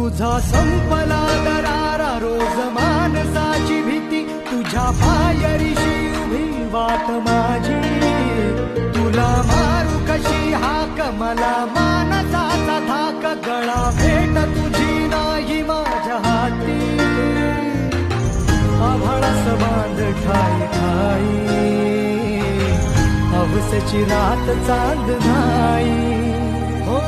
तुझा संपला दरारा रोज मानसाची भीती तुझ्या पायरीशी उभी वाट माझी तुला मारू कशी हाक मला मानसाचा धाक गळा भेट तुझी नाही माझ्या हाती आभाळास बांध ठाई ठाई हवसेची रात चांद नाही हो